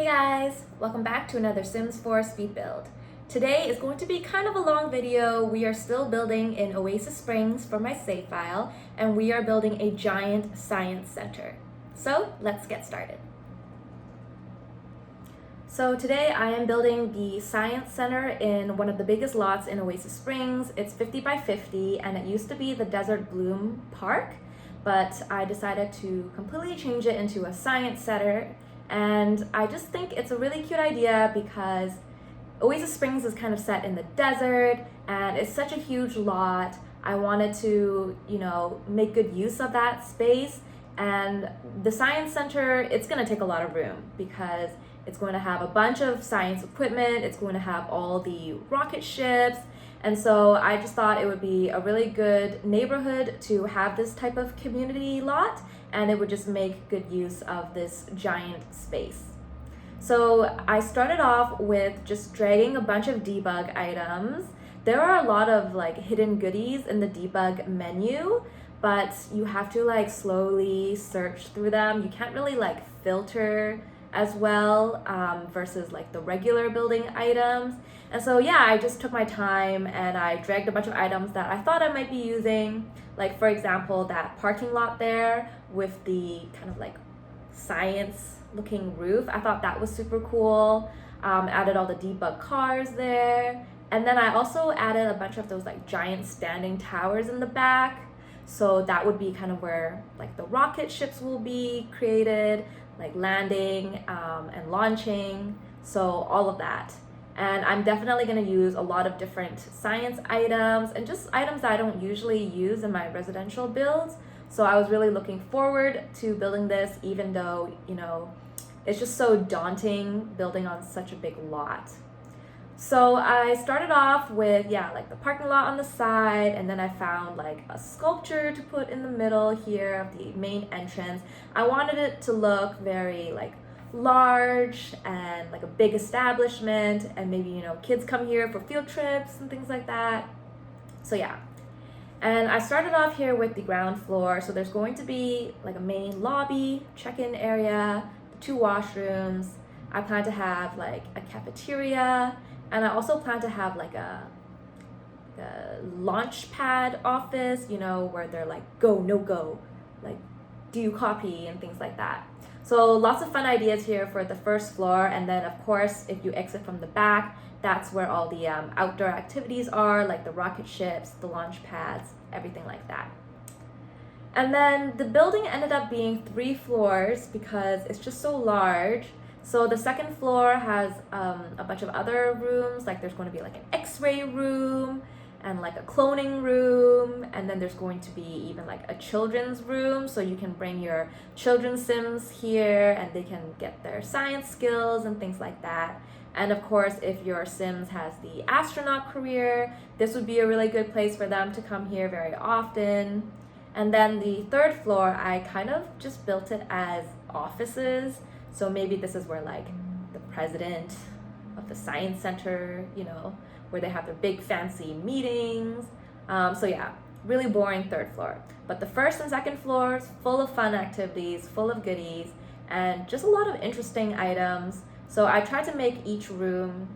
Hey guys, welcome back to another Sims 4 speed build. Today is going to be kind of a long video. We are still building in Oasis Springs for my save file, and we are building a giant science center. So let's get started. So today I am building the science center in one of the biggest lots in Oasis Springs. It's 50 by 50 and it used to be the Desert Bloom Park, but I decided to completely change it into a science center. And I just think it's a really cute idea because Oasis Springs is kind of set in the desert and it's such a huge lot. I wanted to, make good use of that space. And the science center, it's going to take a lot of room because it's going to have a bunch of science equipment. It's going to have all the rocket ships. And so I just thought it would be a really good neighborhood to have this type of community lot, and it would just make good use of this giant space. So I started off with just dragging a bunch of debug items. There are a lot of hidden goodies in the debug menu, but you have to slowly search through them. You can't really filter as well versus the regular building items. And so yeah, I just took my time and I dragged a bunch of items that I thought I might be using. Like for example, that parking lot there with the kind of science looking roof. I thought that was super cool. Added all the debug cars there. And then I also added a bunch of those giant standing towers in the back. So that would be kind of where the rocket ships will be created, landing and launching, so all of that. And I'm definitely going to use a lot of different science items and just items that I don't usually use in my residential builds. So I was really looking forward to building this, even though, it's just so daunting building on such a big lot. So I started off with, the parking lot on the side, and then I found a sculpture to put in the middle here of the main entrance. I wanted it to look very large and a big establishment, and maybe, kids come here for field trips and things like that. So yeah. And I started off here with the ground floor. So there's going to be a main lobby, check-in area, 2 washrooms. I plan to have a cafeteria. And I also plan to have a launch pad office, where they're go, no go, do you copy and things like that. So lots of fun ideas here for the first floor. And then of course, if you exit from the back, that's where all the outdoor activities are, like the rocket ships, the launch pads, everything like that. And then the building ended up being 3 floors because it's just so large. So the second floor has a bunch of other rooms, there's going to be an x-ray room and a cloning room, and then there's going to be even a children's room, so you can bring your children's sims here and they can get their science skills and things like that. And of course, if your sims has the astronaut career, this would be a really good place for them to come here very often. And then the third floor, I kind of just built it as offices. So maybe this is where the president of the science center, where they have their big fancy meetings. So yeah, really boring third floor. But the first and second floors, full of fun activities, full of goodies, and just a lot of interesting items. So I tried to make each room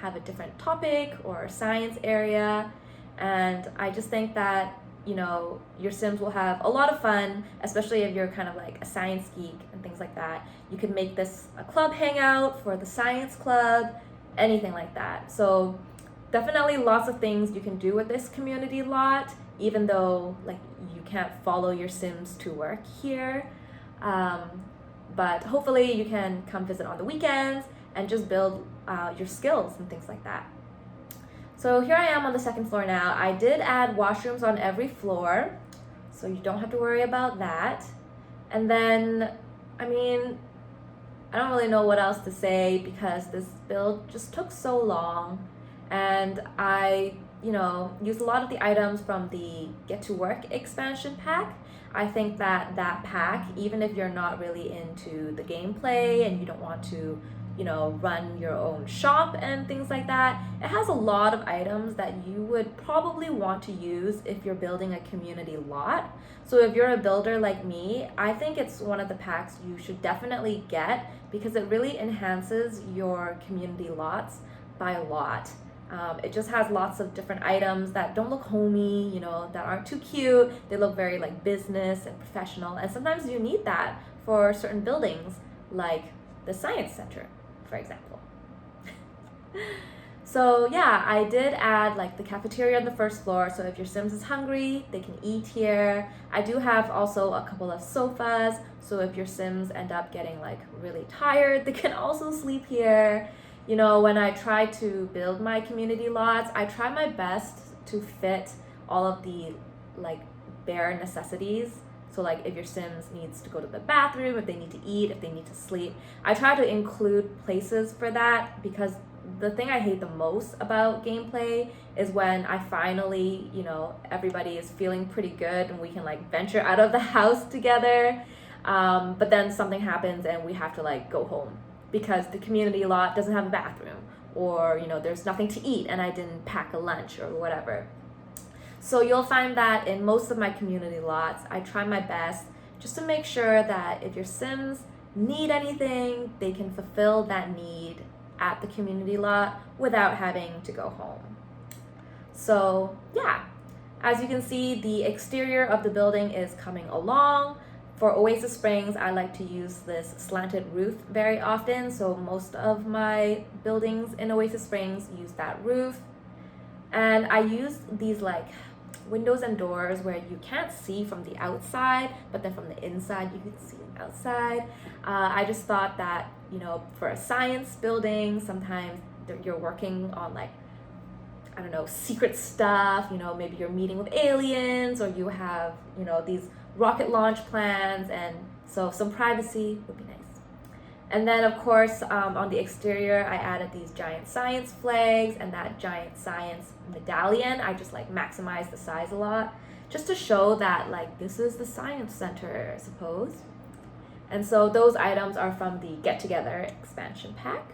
have a different topic or science area. And I just think that your sims will have a lot of fun, especially if you're kind of a science geek and things like that. You could make this a club hangout for the science club, anything like that. So definitely lots of things you can do with this community lot, even though you can't follow your sims to work here. But hopefully you can come visit on the weekends and just build your skills and things like that. So here I am on the second floor now. I did add washrooms on every floor, so you don't have to worry about that. And then, I don't really know what else to say because this build just took so long. And I, used a lot of the items from the Get to Work expansion pack. I think that pack, even if you're not really into the gameplay and you don't want to run your own shop and things like that. It has a lot of items that you would probably want to use if you're building a community lot. So if you're a builder like me, I think it's one of the packs you should definitely get because it really enhances your community lots by a lot. It just has lots of different items that don't look homey, that aren't too cute. They look very like business and professional, and sometimes you need that for certain buildings like the Science Center, for example. So yeah, I did add like the cafeteria on the first floor, so if your Sims is hungry, they can eat here. I do have also a couple of sofas, so if your Sims end up getting like really tired, they can also sleep here. When I try to build my community lots, I try my best to fit all of the like bare necessities. So like if your Sims needs to go to the bathroom, if they need to eat, if they need to sleep, I try to include places for that, because the thing I hate the most about gameplay is when I finally, everybody is feeling pretty good and we can like venture out of the house together. But then something happens and we have to like go home because the community lot doesn't have a bathroom, or there's nothing to eat and I didn't pack a lunch or whatever. So you'll find that in most of my community lots, I try my best just to make sure that if your Sims need anything, they can fulfill that need at the community lot without having to go home. So yeah, as you can see, the exterior of the building is coming along. For Oasis Springs, I like to use this slanted roof very often, so most of my buildings in Oasis Springs use that roof. And I use these like windows and doors where you can't see from the outside, but then from the inside you can see outside. I just thought that, for a science building, sometimes you're working on like, I don't know, secret stuff, maybe you're meeting with aliens, or you have, these rocket launch plans, and so some privacy would be nice. And then of course, on the exterior, I added these giant science flags and that giant science medallion. I just like maximized the size a lot, just to show that like this is the Science Center, I suppose. And so those items are from the Get Together expansion pack.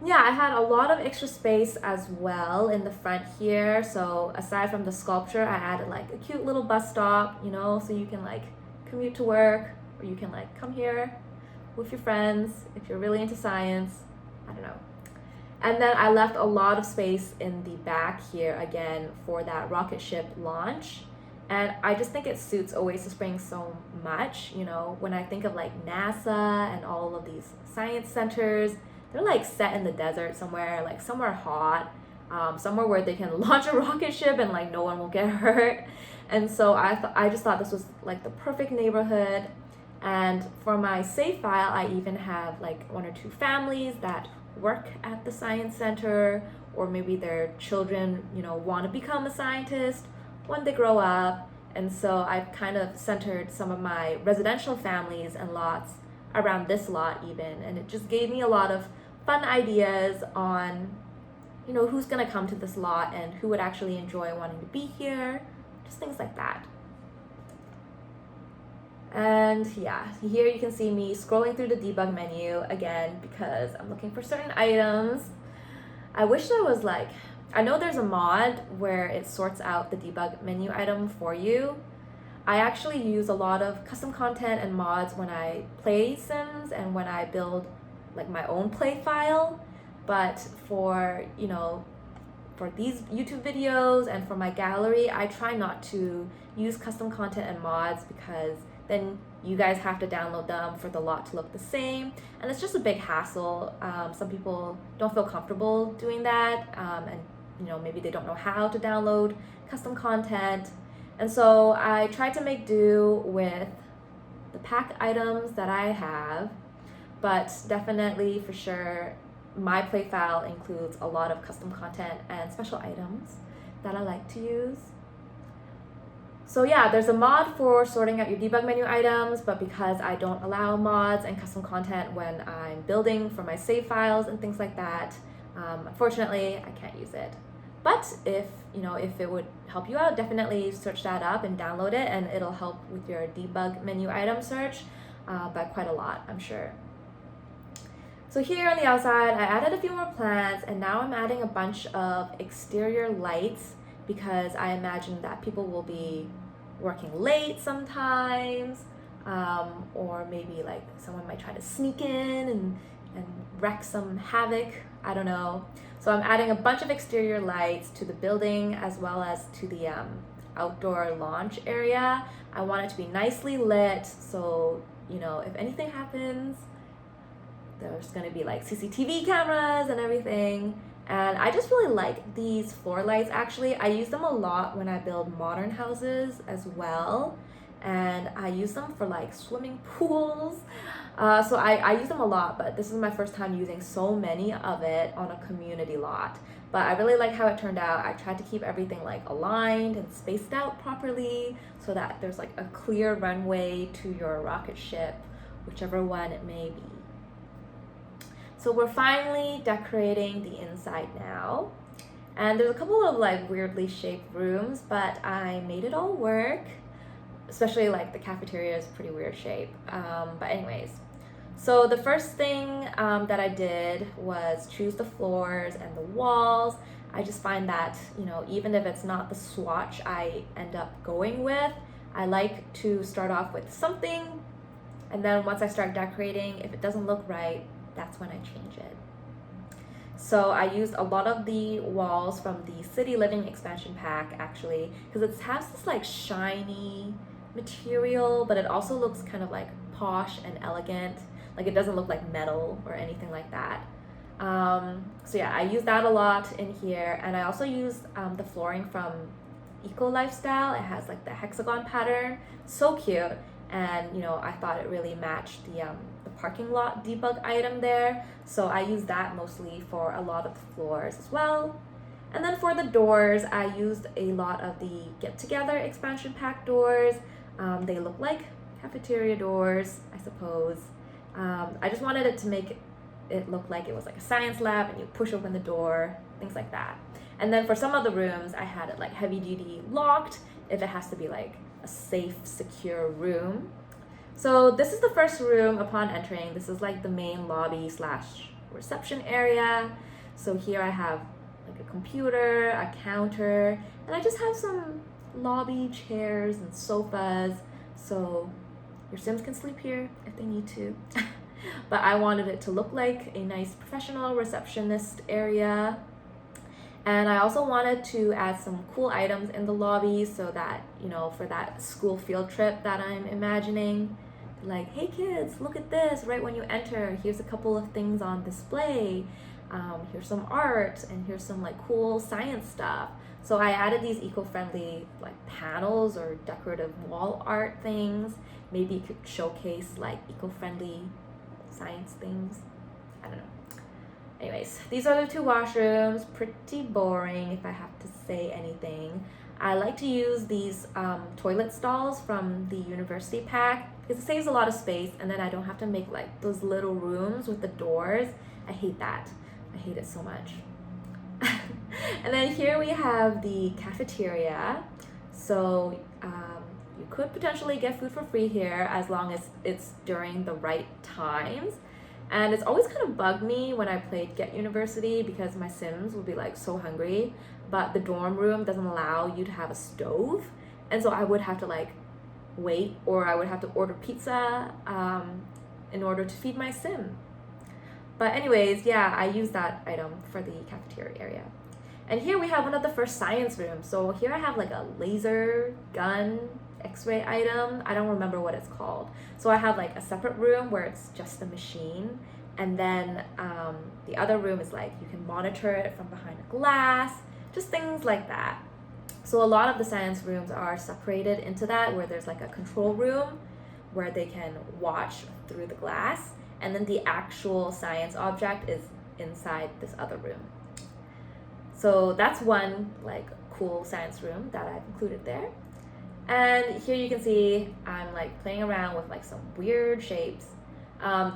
Yeah, I had a lot of extra space as well in the front here. So aside from the sculpture, I added like a cute little bus stop, so you can like commute to work, or you can like come here with your friends if you're really into science. I don't know. And then I left a lot of space in the back here again for that rocket ship launch. And I just think it suits Oasis Springs so much. When I think of like NASA and all of these science centers, they're like set in the desert somewhere, like somewhere hot, somewhere where they can launch a rocket ship and like no one will get hurt. And so I just thought this was like the perfect neighborhood. And for my save file, I even have like 1 or 2 families that work at the science center, or maybe their children, want to become a scientist when they grow up. And so I've kind of centered some of my residential families and lots around this lot even, and it just gave me a lot of fun ideas on who's gonna come to this lot and who would actually enjoy wanting to be here, just things like that. And yeah, here you can see me scrolling through the debug menu again because I'm looking for certain items. I wish there was like, I know there's a mod where it sorts out the debug menu item for you. I actually use a lot of custom content and mods when I play Sims and when I build like my own play file. But for, for these YouTube videos and for my gallery, I try not to use custom content and mods because then you guys have to download them for the lot to look the same. And it's just a big hassle. Some people don't feel comfortable doing that. And maybe they don't know how to download custom content. And so I tried to make do with the pack items that I have, but definitely for sure, my play file includes a lot of custom content and special items that I like to use. So yeah, there's a mod for sorting out your debug menu items, but because I don't allow mods and custom content when I'm building for my save files and things like that, unfortunately, I can't use it. But if it would help you out, definitely search that up and download it, and it'll help with your debug menu item search by quite a lot, I'm sure. So here on the outside, I added a few more plants, and now I'm adding a bunch of exterior lights because I imagine that people will be working late sometimes, or maybe like someone might try to sneak in and wreak some havoc. I don't know. So I'm adding a bunch of exterior lights to the building as well as to the outdoor launch area. I want it to be nicely lit, so if anything happens, there's gonna be like CCTV cameras and everything. And I just really like these floor lights. Actually, I use them a lot when I build modern houses as well, and I use them for like swimming pools. So I use them a lot, but this is my first time using so many of it on a community lot. But I really like how it turned out. I tried to keep everything like aligned and spaced out properly so that there's like a clear runway to your rocket ship, whichever one it may be. So we're finally decorating the inside now. And there's a couple of like weirdly shaped rooms, but I made it all work. Especially like the cafeteria is a pretty weird shape. But anyways, so the first thing that I did was choose the floors and the walls. I just find that, even if it's not the swatch I end up going with, I like to start off with something. And then once I start decorating, if it doesn't look right, that's when I change it. So I used a lot of the walls from the City Living expansion pack actually, because it has this like shiny material, but it also looks kind of like posh and elegant. Like it doesn't look like metal or anything like that. So yeah, I used that a lot in here, and I also used the flooring from Eco Lifestyle. It has like the hexagon pattern, so cute, and I thought it really matched the parking lot debug item there, so I used that mostly for a lot of the floors as well. And then for the doors, I used a lot of the Get Together expansion pack doors. They look like cafeteria doors, I suppose. I just wanted it to make it look like it was like a science lab and you push open the door, things like that. And then for some of the rooms, I had it like heavy duty locked if it has to be like a safe, secure room. So this is the first room upon entering. This is like the main lobby / reception area. So here I have like a computer, a counter, and I just have some lobby chairs and sofas. So your Sims can sleep here if they need to. But I wanted it to look like a nice professional receptionist area. And I also wanted to add some cool items in the lobby so that, for that school field trip that I'm imagining, like, hey kids, look at this right when you enter. Here's a couple of things on display. Here's some art, and here's some like cool science stuff. So I added these eco-friendly like panels or decorative wall art things. Maybe you could showcase like eco-friendly science things. I don't know. Anyways, these are the two washrooms. Pretty boring if I have to say anything. I like to use these toilet stalls from the university pack because it saves a lot of space, and then I don't have to make like those little rooms with the doors. I hate that. I hate it so much. And then here we have the cafeteria. So you could potentially get food for free here as long as it's during the right times. And it's always kind of bugged me when I played Get University because my Sims would be like so hungry, but the dorm room doesn't allow you to have a stove. And so I would have to like wait, or I would have to order pizza in order to feed my Sim. But anyways, yeah, I use that item for the cafeteria area. And here we have one of the first science rooms. So here I have like a laser gun x-ray item. I don't remember what it's called. So I have like a separate room where it's just the machine, and then the other room is like you can monitor it from behind a glass, just things like that. So a lot of the science rooms are separated into that, where there's like a control room where they can watch through the glass, and then the actual science object is inside this other room. So that's one like cool science room that I've included there. And here you can see I'm like playing around with like some weird shapes.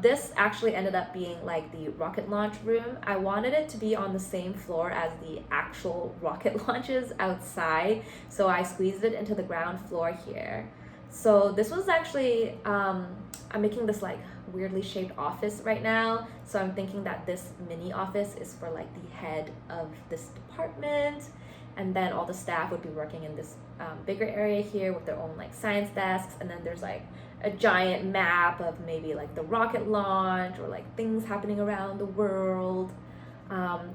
This actually ended up being like the rocket launch room. I wanted it to be on the same floor as the actual rocket launches outside, so I squeezed it into the ground floor here. So this was actually I'm making this like weirdly shaped office right now. So I'm thinking that this mini office is for like the head of this department, and then all the staff would be working in this bigger area here with their own like science desks. And then there's like a giant map of maybe like the rocket launch or like things happening around the world.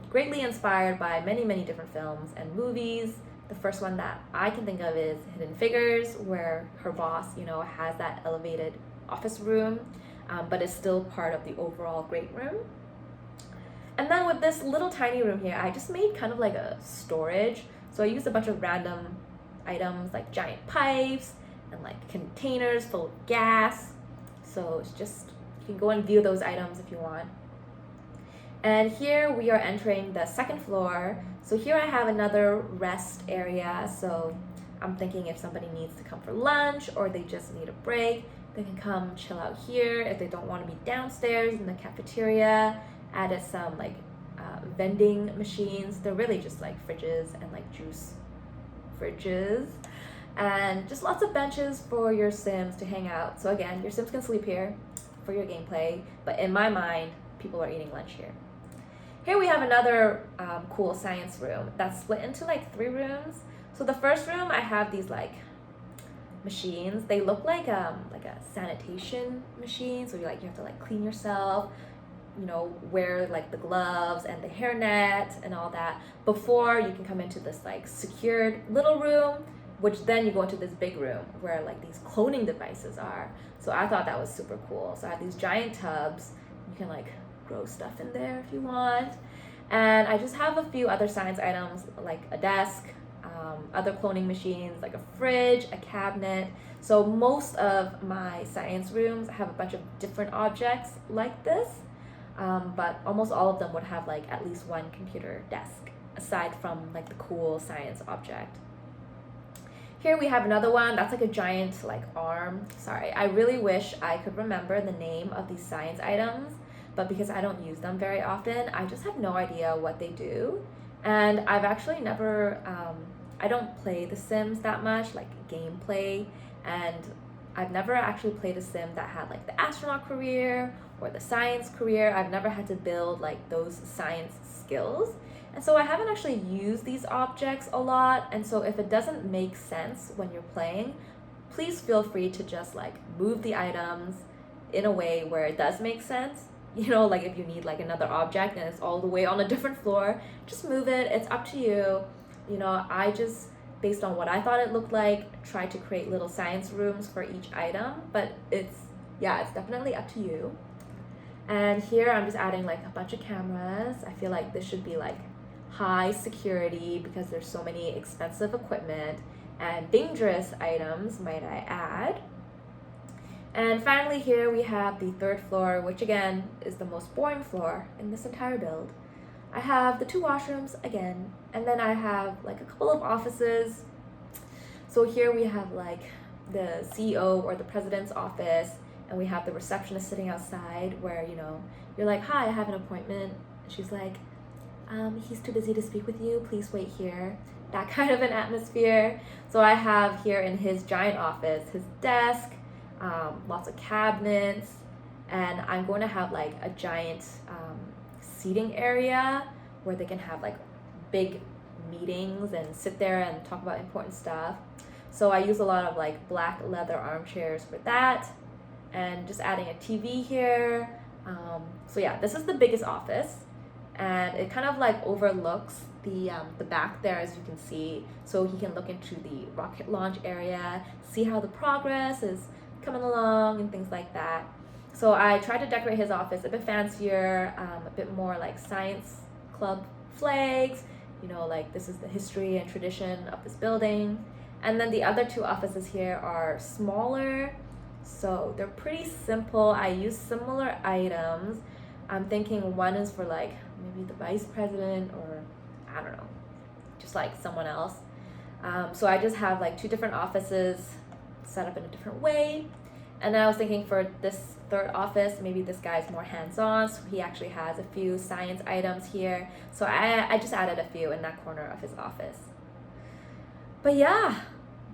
Greatly inspired by many different films and movies. The first one that I can think of is Hidden Figures, where her boss, has that elevated office room, but is still part of the overall great room. And then with this little tiny room here, I just made kind of like a storage. So I used a bunch of random items like giant pipes and like containers full of gas. So it's just, you can go and view those items if you want. And here we are entering the second floor. So here I have another rest area. So I'm thinking if somebody needs to come for lunch or they just need a break, they can come chill out here. If they don't want to be downstairs in the cafeteria, added some like vending machines. They're really just like fridges and like juice fridges. And just lots of benches for your Sims to hang out. So again, your Sims can sleep here for your gameplay, but in my mind, people are eating lunch here. Here we have another cool science room that's split into like 3 rooms. So the first room, I have these like machines. They look like a sanitation machine. So you have to like clean yourself, wear like the gloves and the hairnet and all that before you can come into this like secured little room, which then you go into this big room where like these cloning devices are. So I thought that was super cool. So I have these giant tubs. You can like grow stuff in there if you want. And I just have a few other science items like a desk, other cloning machines like a fridge, a cabinet. So most of my science rooms have a bunch of different objects like this, but almost all of them would have like at least one computer desk aside from like the cool science object. Here we have another one that's like a giant like arm. Sorry, I really wish I could remember the name of these science items, but because I don't use them very often, I just have no idea what they do. And I've actually never, I don't play The Sims that much, like gameplay, and I've never actually played a Sim that had like the astronaut career or the science career. I've never had to build like those science skills. And so I haven't actually used these objects a lot. And so if it doesn't make sense when you're playing, please feel free to just like move the items in a way where it does make sense. Like if you need like another object and it's all the way on a different floor, just move it. It's up to you. I just, based on what I thought it looked like, tried to create little science rooms for each item, but it's definitely up to you. And here I'm just adding like a bunch of cameras. I feel like this should be like high security because there's so many expensive equipment and dangerous items, might I add. And finally here we have the 3rd floor, which again is the most boring floor in this entire build. I have the 2 washrooms again, and then I have like a couple of offices. So here we have like the CEO or the president's office, and we have the receptionist sitting outside where, you're like, hi, I have an appointment. And she's like, he's too busy to speak with you, please wait here. That kind of an atmosphere. So I have here in his giant office, his desk, lots of cabinets, and I'm going to have like a giant seating area where they can have like big meetings and sit there and talk about important stuff. So I use a lot of like black leather armchairs for that, and just adding a TV here. So yeah, this is the biggest office, and it kind of like overlooks the back there, as you can see. So he can look into the rocket launch area, see how the progress is coming along and things like that. So I tried to decorate his office a bit fancier, a bit more like science club flags, like this is the history and tradition of this building. And then the other 2 offices here are smaller, so they're pretty simple. I use similar items. I'm thinking one is for like maybe the vice president, or I don't know, just like someone else. So I just have like 2 different offices set up in a different way. And then I was thinking for this 3rd office, maybe this guy's more hands-on, so he actually has a few science items here. So I just added a few in that corner of his office. But yeah,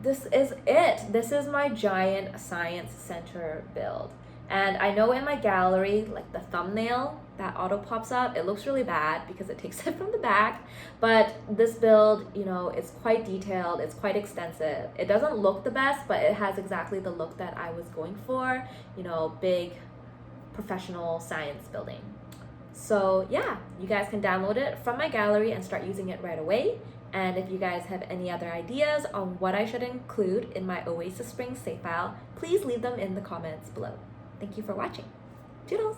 this is it. This is my giant science center build. And I know in my gallery, like the thumbnail that auto pops up, it looks really bad because it takes it from the back. But this build, you know, it's quite detailed, it's quite extensive. It doesn't look the best, but it has exactly the look that I was going for, you know, big professional science building. So yeah, you guys can download it from my gallery and start using it right away. And if you guys have any other ideas on what I should include in my Oasis Springs save file, please leave them in the comments below. Thank you for watching. Toodles!